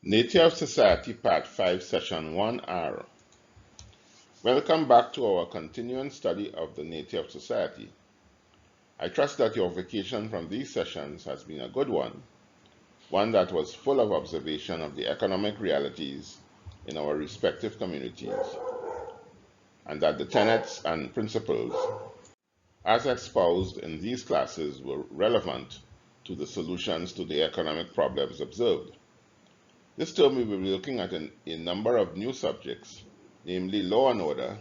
Nature of Society Part 5 Session 1R. Welcome back to our continuing study of the nature of society. I trust that your vacation from these sessions has been a good one that was full of observation of the economic realities in our respective communities, and that the tenets and principles as espoused in these classes were relevant to the solutions to the economic problems observed. This term we will be looking at a number of new subjects, namely law and order,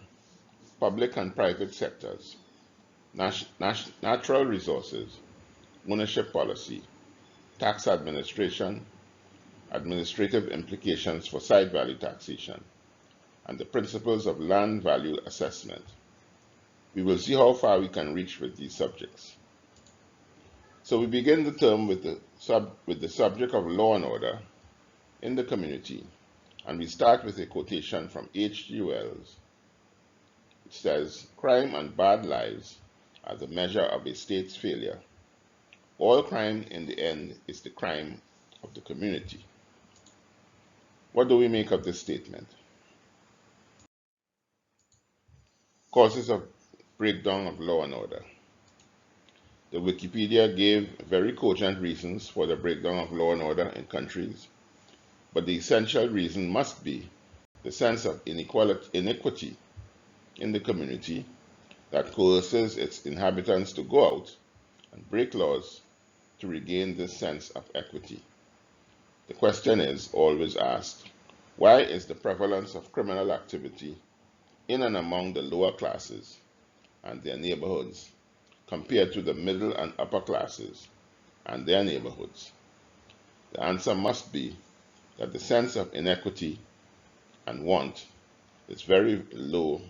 public and private sectors, natural resources, ownership policy, tax administration, administrative implications for site value taxation, and the principles of land value assessment. We will see how far we can reach with these subjects. So we begin the term with the subject of law and order in the community, and we start with a quotation from H.G. Wells. It says, "Crime and bad lives are the measure of a state's failure. All crime in the end is the crime of the community." What do we make of this statement? Causes of breakdown of law and order. The Wikipedia gave very cogent reasons for the breakdown of law and order in countries, but the essential reason must be the sense of inequity in the community that coerces its inhabitants to go out and break laws to regain this sense of equity. The question is always asked, why is the prevalence of criminal activity in and among the lower classes and their neighborhoods compared to the middle and upper classes and their neighborhoods? The answer must be that the sense of inequity and want is very low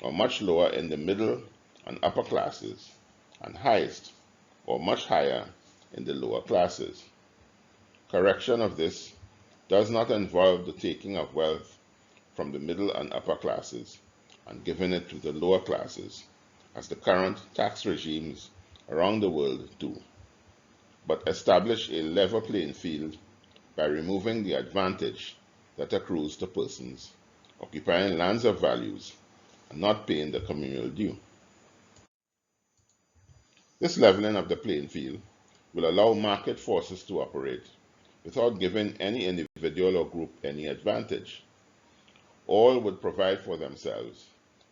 or much lower in the middle and upper classes, and highest or much higher in the lower classes. Correction of this does not involve the taking of wealth from the middle and upper classes and giving it to the lower classes, as the current tax regimes around the world do, but establish a level playing field by removing the advantage that accrues to persons occupying lands of values and not paying the communal due. This leveling of the playing field will allow market forces to operate without giving any individual or group any advantage. All would provide for themselves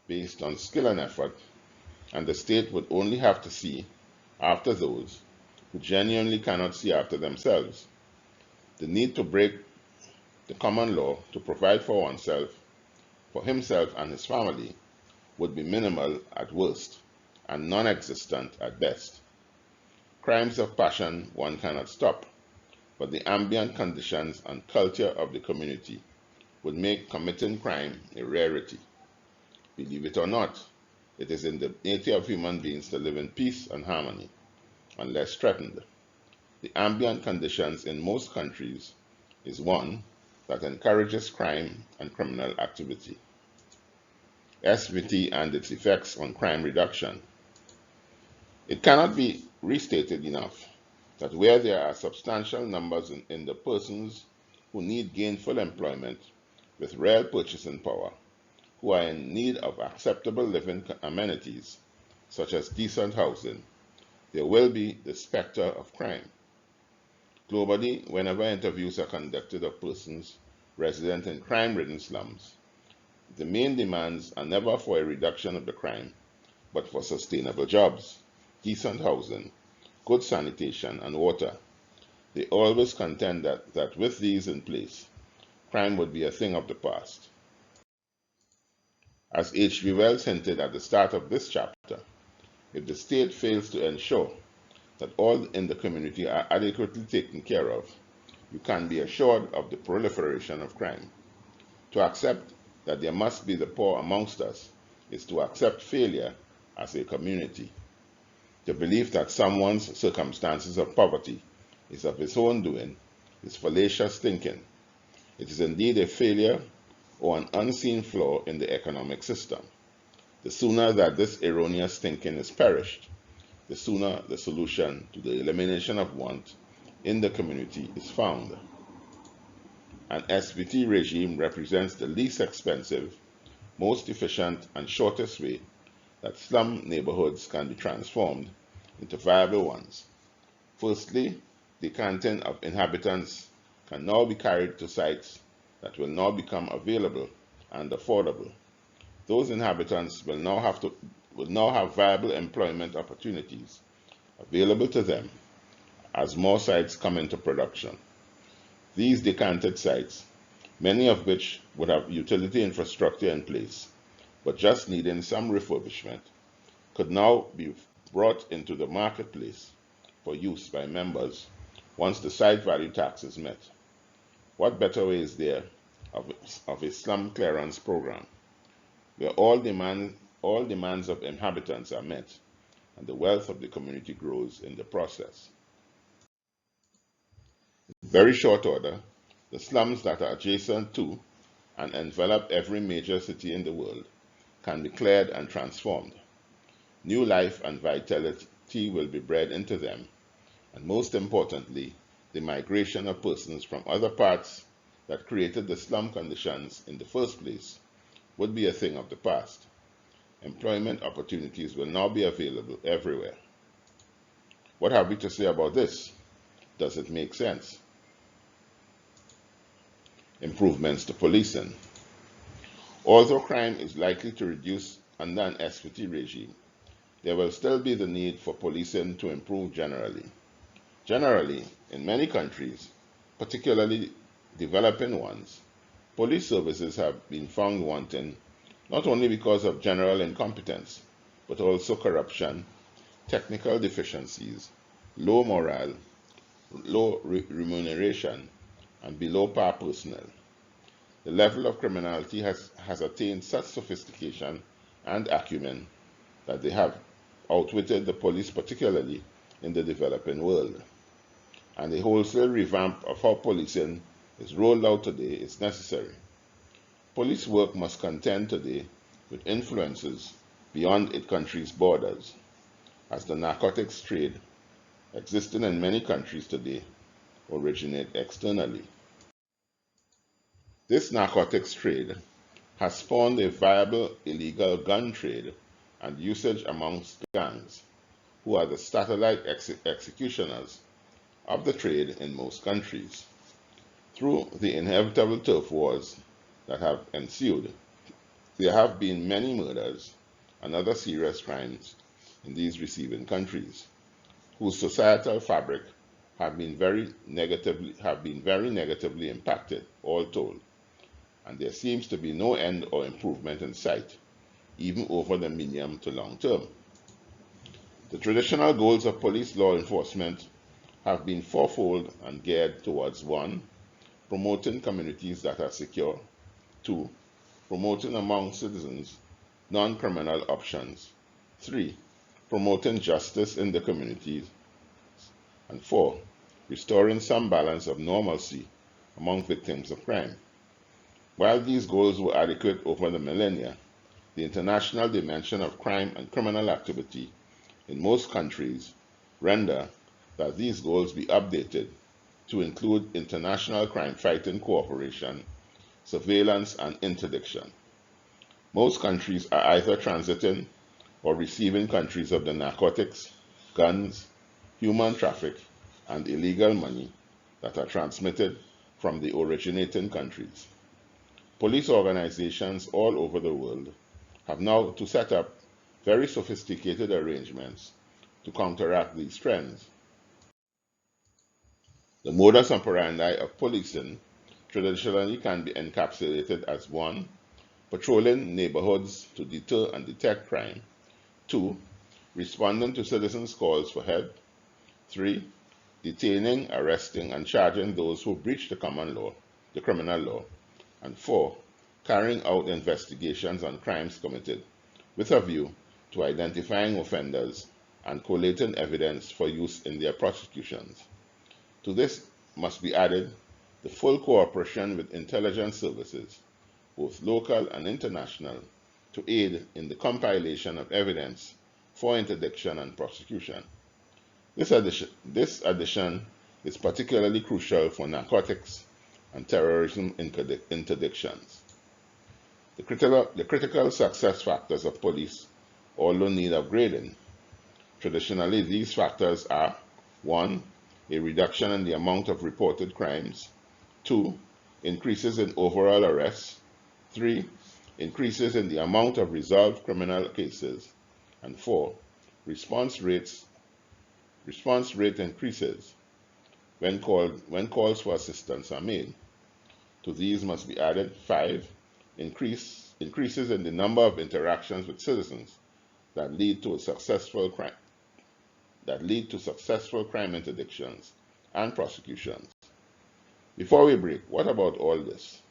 based on skill and effort, and the state would only have to see after those who genuinely cannot see after themselves. The need to break the common law to provide for oneself, for himself and his family, would be minimal at worst and non-existent at best. Crimes of passion one cannot stop, but the ambient conditions and culture of the community would make committing crime a rarity. Believe it or not, it is in the nature of human beings to live in peace and harmony, unless threatened. The ambient conditions in most countries is one that encourages crime and criminal activity. SVT and its effects on crime reduction. It cannot be restated enough that where there are substantial numbers in the persons who need gainful employment with real purchasing power, who are in need of acceptable living amenities, such as decent housing, there will be the specter of crime. Globally, whenever interviews are conducted of persons resident in crime-ridden slums, the main demands are never for a reduction of the crime, but for sustainable jobs, decent housing, good sanitation, and water. They always contend that with these in place, crime would be a thing of the past. As H.G. Wells hinted at the start of this chapter, if the state fails to ensure that all in the community are adequately taken care of, you can be assured of the proliferation of crime. To accept that there must be the poor amongst us is to accept failure as a community. The belief that someone's circumstances of poverty is of his own doing is fallacious thinking. It is indeed a failure or an unseen flaw in the economic system. The sooner that this erroneous thinking is perished, the sooner the solution to the elimination of want in the community is found. An SVT regime represents the least expensive, most efficient, and shortest way that slum neighborhoods can be transformed into viable ones. Firstly, decanting of inhabitants can now be carried to sites that will now become available and affordable. Those inhabitants will now have viable employment opportunities available to them as more sites come into production. These decanted sites, many of which would have utility infrastructure in place, but just needing some refurbishment, could now be brought into the marketplace for use by members once the site value tax is met. What better way is there of a slum clearance program, where all demands of inhabitants are met and the wealth of the community grows in the process? In very short order, the slums that are adjacent to and envelop every major city in the world can be cleared and transformed. New life and vitality will be bred into them, and most importantly, the migration of persons from other parts that created the slum conditions in the first place would be a thing of the past. Employment opportunities will now be available everywhere. What have we to say about this? Does it make sense? Improvements to policing. Although crime is likely to reduce under an SVT regime, there will still be the need for policing to improve generally. Generally, in many countries, particularly developing ones, police services have been found wanting not only because of general incompetence, but also corruption, technical deficiencies, low morale, low remuneration, and below par personnel. The level of criminality has attained such sophistication and acumen that they have outwitted the police, particularly in the developing world. And a wholesale revamp of how policing is rolled out today is necessary. Police work must contend today with influences beyond its country's borders, as the narcotics trade, existing in many countries today, originate externally. This narcotics trade has spawned a viable illegal gun trade and usage amongst gangs, who are the satellite executioners of the trade in most countries. Through the inevitable turf wars that have ensued, there have been many murders and other serious crimes in these receiving countries, whose societal fabric have been very negatively impacted, all told, and there seems to be no end or improvement in sight, even over the medium to long term. The traditional goals of police law enforcement have been fourfold and geared towards: 1. Promoting communities that are secure; 2. Promoting among citizens non-criminal options; 3. Promoting justice in the communities; and 4. Restoring some balance of normalcy among victims of crime. While these goals were adequate over the millennia, the international dimension of crime and criminal activity in most countries render that these goals be updated to include international crime-fighting cooperation, surveillance, and interdiction. Most countries are either transiting or receiving countries of the narcotics, guns, human traffic, and illegal money that are transmitted from the originating countries. Police organizations all over the world have now to set up very sophisticated arrangements to counteract these trends. The modus operandi of policing traditionally can be encapsulated as: 1. Patrolling neighborhoods to deter and detect crime; 2. Responding to citizens' calls for help; 3. Detaining, arresting, and charging those who breach the criminal law; and 4. Carrying out investigations on crimes committed with a view to identifying offenders and collating evidence for use in their prosecutions. To this must be added the full cooperation with intelligence services, both local and international, to aid in the compilation of evidence for interdiction and prosecution. This addition is particularly crucial for narcotics, and terrorism interdictions. The critical success factors of police also need upgrading. Traditionally, these factors are 1. A reduction in the amount of reported crimes, 2. Increases in overall arrests, 3. Increases in the amount of resolved criminal cases, and 4. Response rate increases when calls for assistance are made. To these must be added 5. Increases in the number of interactions with citizens that lead to successful crime interdictions and prosecutions. Before we break, what about all this?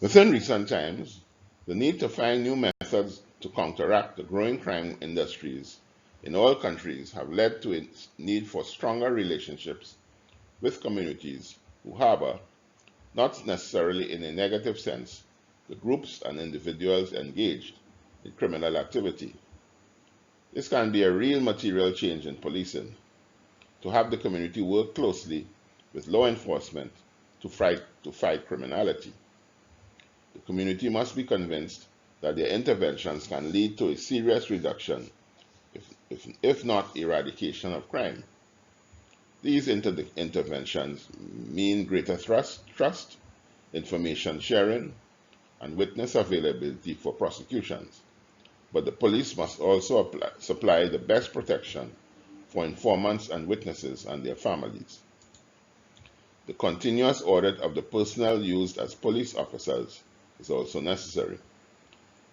Within recent times, the need to find new methods to counteract the growing crime industries in all countries have led to a need for stronger relationships with communities who harbor, not necessarily in a negative sense, the groups and individuals engaged in criminal activity. This can be a real material change in policing, to have the community work closely with law enforcement to fight criminality. The community must be convinced that their interventions can lead to a serious reduction, if not eradication, of crime. These interventions mean greater trust, information sharing, and witness availability for prosecutions. But the police must also supply the best protection for informants and witnesses and their families. The continuous audit of the personnel used as police officers is also necessary.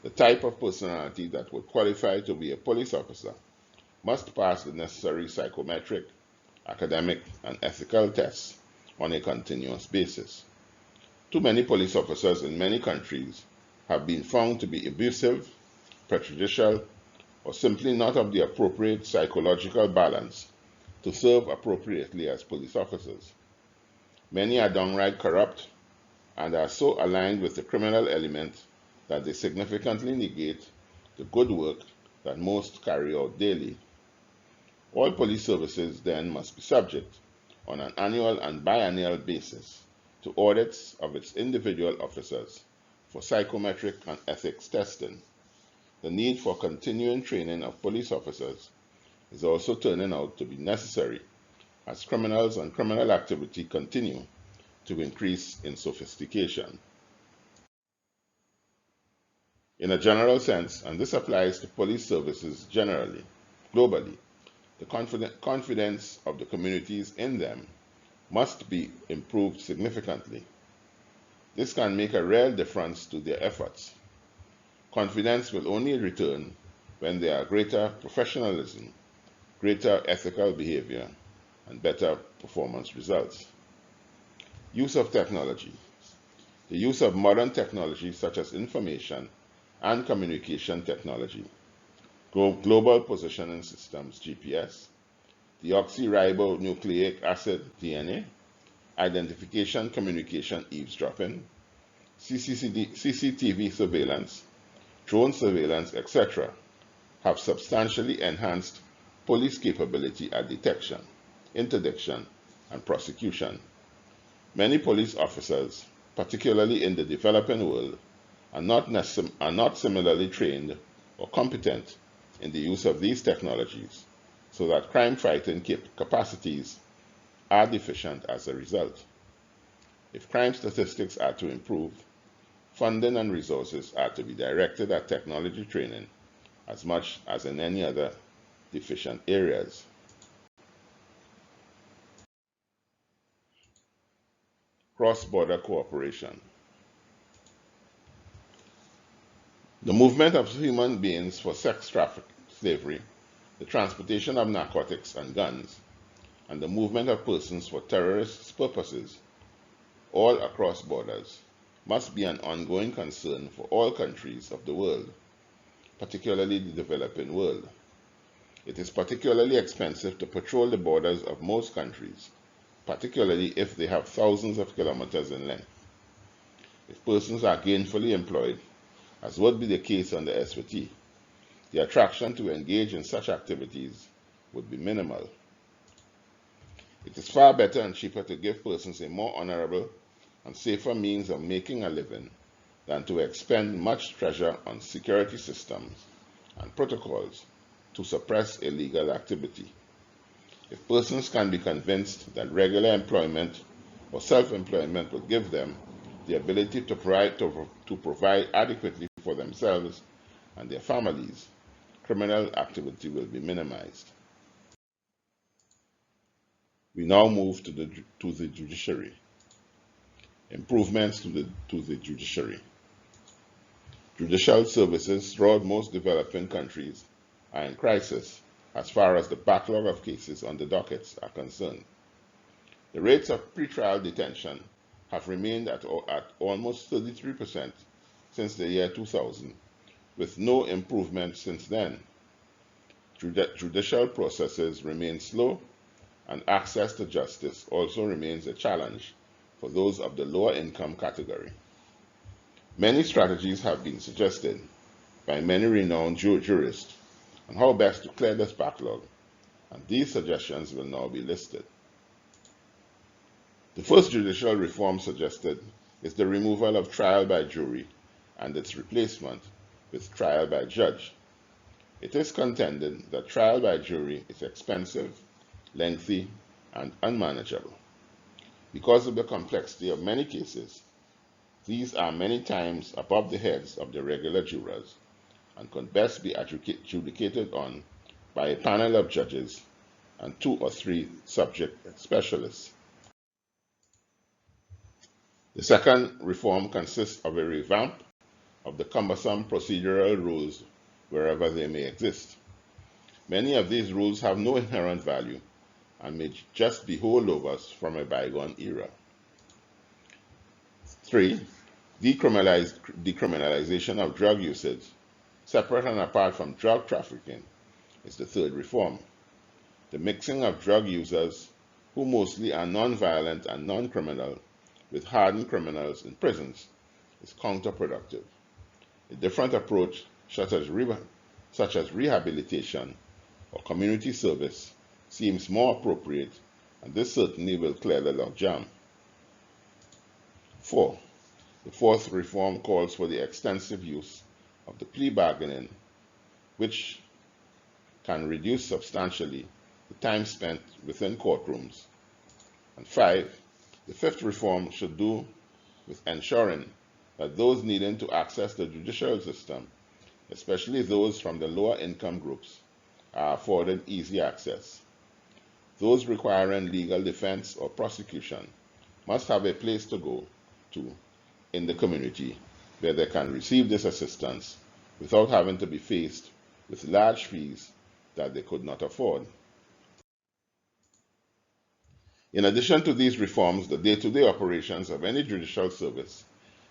The type of personality that would qualify to be a police officer must pass the necessary psychometric, academic, and ethical tests on a continuous basis. Too many police officers in many countries have been found to be abusive, prejudicial, or simply not of the appropriate psychological balance to serve appropriately as police officers. Many are downright corrupt and are so aligned with the criminal element that they significantly negate the good work that most carry out daily. All police services then must be subject, on an annual and biennial basis, to audits of its individual officers for psychometric and ethics testing. The need for continuing training of police officers is also turning out to be necessary as criminals and criminal activity continue to increase in sophistication. In a general sense, and this applies to police services generally, globally, the confidence of the communities in them must be improved significantly. This can make a real difference to their efforts. Confidence will only return when there are greater professionalism, greater ethical behavior, and better performance results. Use of technology. The use of modern technology such as information and communication technology, global positioning systems, GPS, deoxyribonucleic acid, DNA, identification, communication, eavesdropping, CCTV surveillance, drone surveillance, etc., have substantially enhanced police capability at detection, interdiction, and prosecution. Many police officers, particularly in the developing world, are not similarly trained or competent in the use of these technologies, so that crime-fighting capacities are deficient as a result. If crime statistics are to improve, funding and resources are to be directed at technology training as much as in any other deficient areas. Cross-border cooperation. The movement of human beings for sex trafficking, slavery, the transportation of narcotics and guns, and the movement of persons for terrorist purposes all across borders must be an ongoing concern for all countries of the world, particularly the developing world. It is particularly expensive to patrol the borders of most countries, particularly if they have thousands of kilometers in length. If persons are gainfully employed, as would be the case on the SVT, the attraction to engage in such activities would be minimal. It is far better and cheaper to give persons a more honorable and safer means of making a living than to expend much treasure on security systems and protocols to suppress illegal activity. If persons can be convinced that regular employment or self-employment will give them the ability to provide adequately for themselves and their families, criminal activity will be minimized. We now move to the judiciary. Improvements to the judiciary. Judicial services throughout most developing countries are in crisis as far as the backlog of cases on the dockets are concerned. The rates of pretrial detention have remained at almost 33% since the year 2000, with no improvement since then. Judicial processes remain slow, and access to justice also remains a challenge for those of the lower income category. Many strategies have been suggested by many renowned jurists on how best to clear this backlog, and these suggestions will now be listed. The first judicial reform suggested is the removal of trial by jury and its replacement with trial by judge. It is contended that trial by jury is expensive, lengthy, and unmanageable. Because of the complexity of many cases, these are many times above the heads of the regular jurors and could best be adjudicated on by a panel of judges and 2 or 3 subject specialists. The second reform consists of a revamp of the cumbersome procedural rules wherever they may exist. Many of these rules have no inherent value and may just be holdovers from a bygone era. 3. Decriminalization of drug usage, separate and apart from drug trafficking, is the third reform. The mixing of drug users, who mostly are non-violent and non-criminal, with hardened criminals in prisons, is counterproductive. A different approach, such as rehabilitation or community service, seems more appropriate, and this certainly will clear the logjam. 4. The fourth reform calls for the extensive use of the plea bargaining, which can reduce substantially the time spent within courtrooms. And 5. The fifth reform should do with ensuring that those needing to access the judicial system, especially those from the lower income groups, are afforded easy access. Those requiring legal defense or prosecution must have a place to go to in the community where they can receive this assistance without having to be faced with large fees that they could not afford. In addition to these reforms, the day-to-day operations of any judicial service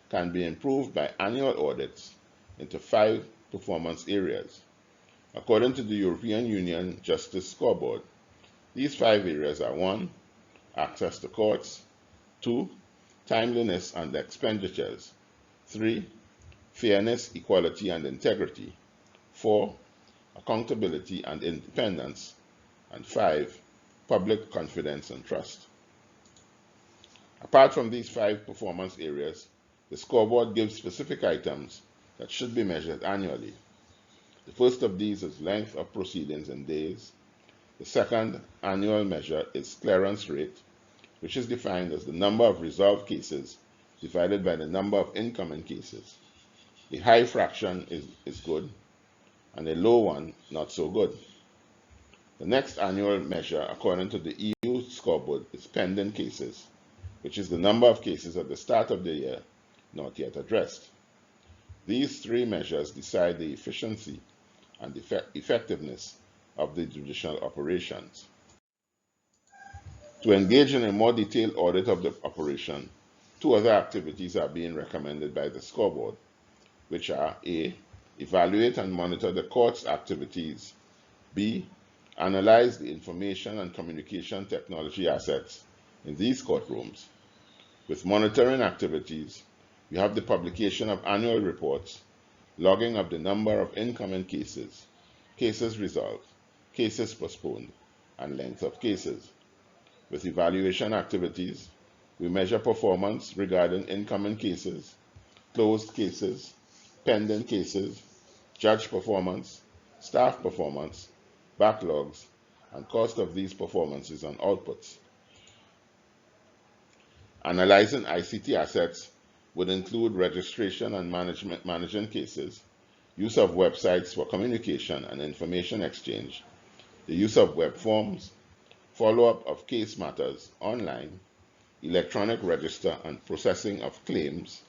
can be improved by annual audits into 5 performance areas. According to the European Union Justice Scoreboard, these 5 areas are 1. Access to courts, 2. Timeliness and expenditures, 3. Fairness, equality, and integrity, 4. Accountability and independence, and 5. Public confidence and trust. Apart from these 5 performance areas, the scoreboard gives specific items that should be measured annually. The first of these is length of proceedings in days. The second annual measure is clearance rate, which is defined as the number of resolved cases divided by the number of incoming cases. A high fraction is good, and a low one not so good. The next annual measure, according to the EU scoreboard, is pending cases, which is the number of cases at the start of the year not yet addressed. These 3 measures decide the efficiency and effectiveness of the judicial operations. To engage in a more detailed audit of the operation, two other activities are being recommended by the scoreboard, which are A. Evaluate and monitor the court's activities. B. Analyze the information and communication technology assets in these courtrooms. With monitoring activities, you have the publication of annual reports, logging of the number of incoming cases, cases resolved, cases postponed, and length of cases. With evaluation activities, we measure performance regarding incoming cases, closed cases, pending cases, judge performance, staff performance, backlogs, and cost of these performances and outputs. Analyzing ICT assets would include registration and managing cases, use of websites for communication and information exchange, the use of web forms, follow-up of case matters online, electronic register and processing of claims,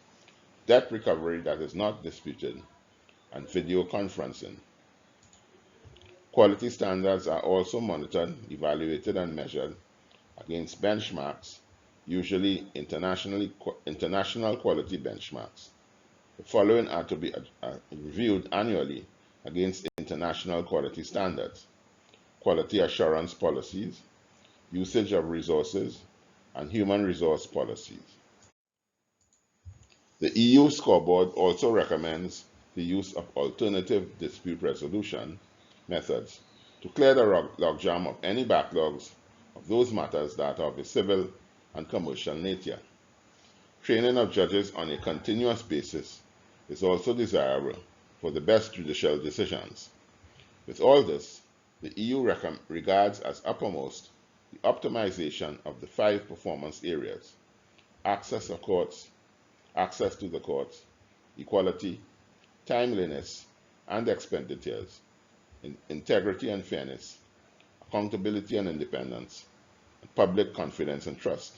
debt recovery that is not disputed, and video conferencing. Quality standards are also monitored, evaluated, and measured against benchmarks, usually international quality benchmarks. The following are to be reviewed annually against international quality standards: quality assurance policies, usage of resources, and human resource policies. The EU scoreboard also recommends the use of alternative dispute resolution methods to clear the logjam of any backlogs of those matters that are of a civil and commercial nature. Training of judges on a continuous basis is also desirable for the best judicial decisions. With all this, the EU regards as uppermost the optimization of the 5 performance areas: access to the courts, equality, timeliness and expenditures, integrity and fairness, accountability and independence, and public confidence and trust.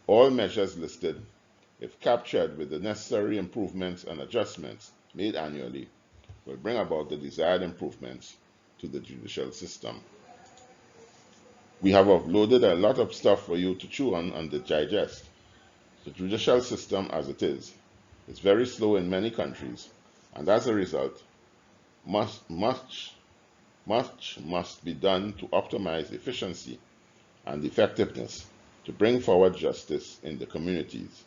All measures listed, if captured with the necessary improvements and adjustments made annually, will bring about the desired improvements to the judicial system. We have uploaded a lot of stuff for you to chew on and digest. The judicial system as it is very slow in many countries, and as a result, much must be done to optimize efficiency and effectiveness to bring forward justice in the communities.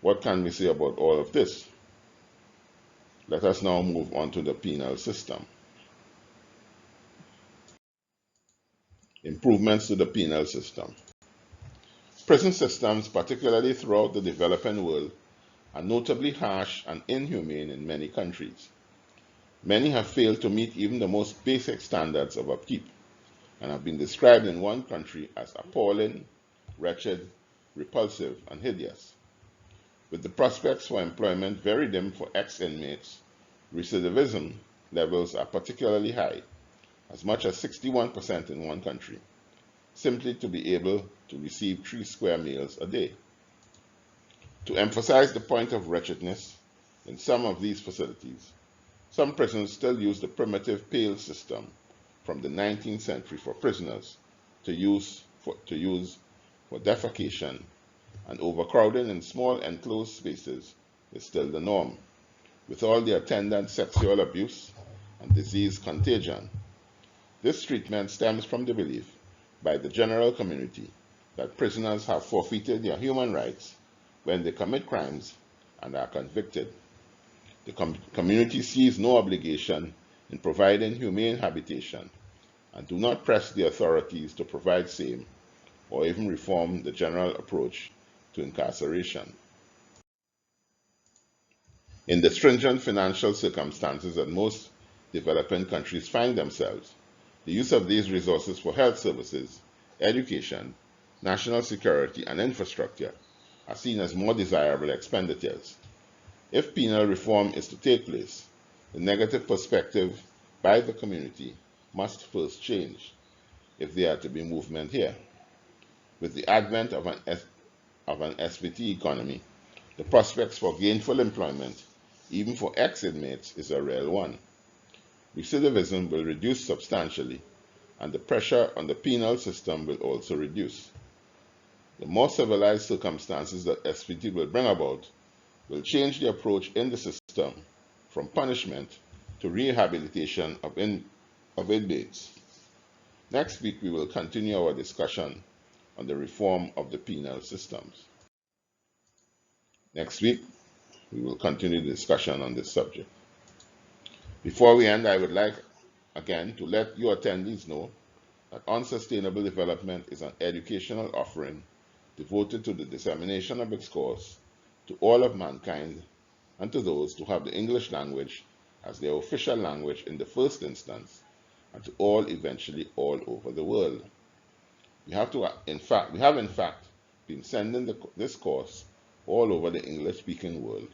What can we say about all of this? Let us now move on to the penal system. Improvements to the penal system. Prison systems, particularly throughout the developing world, are notably harsh and inhumane in many countries. Many have failed to meet even the most basic standards of upkeep and have been described in one country as appalling, wretched, repulsive, and hideous. With the prospects for employment very dim for ex-inmates, recidivism levels are particularly high, as much as 61% in one country, simply to be able to receive 3 square meals a day. To emphasize the point of wretchedness, in some of these facilities, some prisons still use the primitive pail system from the 19th century for prisoners to use for defecation, and overcrowding in small enclosed spaces is still the norm, with all the attendant sexual abuse and disease contagion. This treatment stems from the belief by the general community that prisoners have forfeited their human rights when they commit crimes and are convicted. The community sees no obligation in providing humane habitation and do not press the authorities to provide same or even reform the general approach to incarceration. In the stringent financial circumstances that most developing countries find themselves, the use of these resources for health services, education, national security, and infrastructure are seen as more desirable expenditures. If penal reform is to take place, the negative perspective by the community must first change if there are to be movement here. With the advent of an SVT economy, the prospects for gainful employment, even for ex-inmates, is a real one. Recidivism will reduce substantially, and the pressure on the penal system will also reduce. The more civilized circumstances that SVT will bring about will change the approach in the system from punishment to rehabilitation of inmates. Next week, we will continue our discussion on the reform of the penal systems. Next week, we will continue the discussion on this subject. Before we end, I would like again to let your attendees know that Unsustainable Development is an educational offering devoted to the dissemination of its course to all of mankind and to those who have the English language as their official language in the first instance, and to all eventually all over the world. We have in fact been sending this course all over the English-speaking world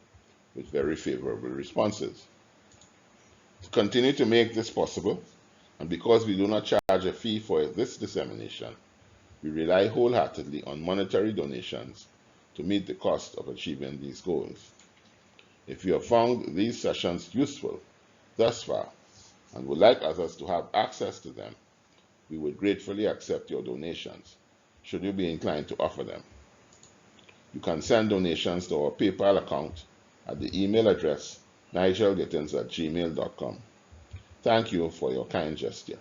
with very favorable responses. To continue to make this possible, and because we do not charge a fee for this dissemination, we rely wholeheartedly on monetary donations to meet the cost of achieving these goals. If you have found these sessions useful thus far and would like others to have access to them, we would gratefully accept your donations, should you be inclined to offer them. You can send donations to our PayPal account at the email address nigelgittins@gmail.com. Thank you for your kind gesture.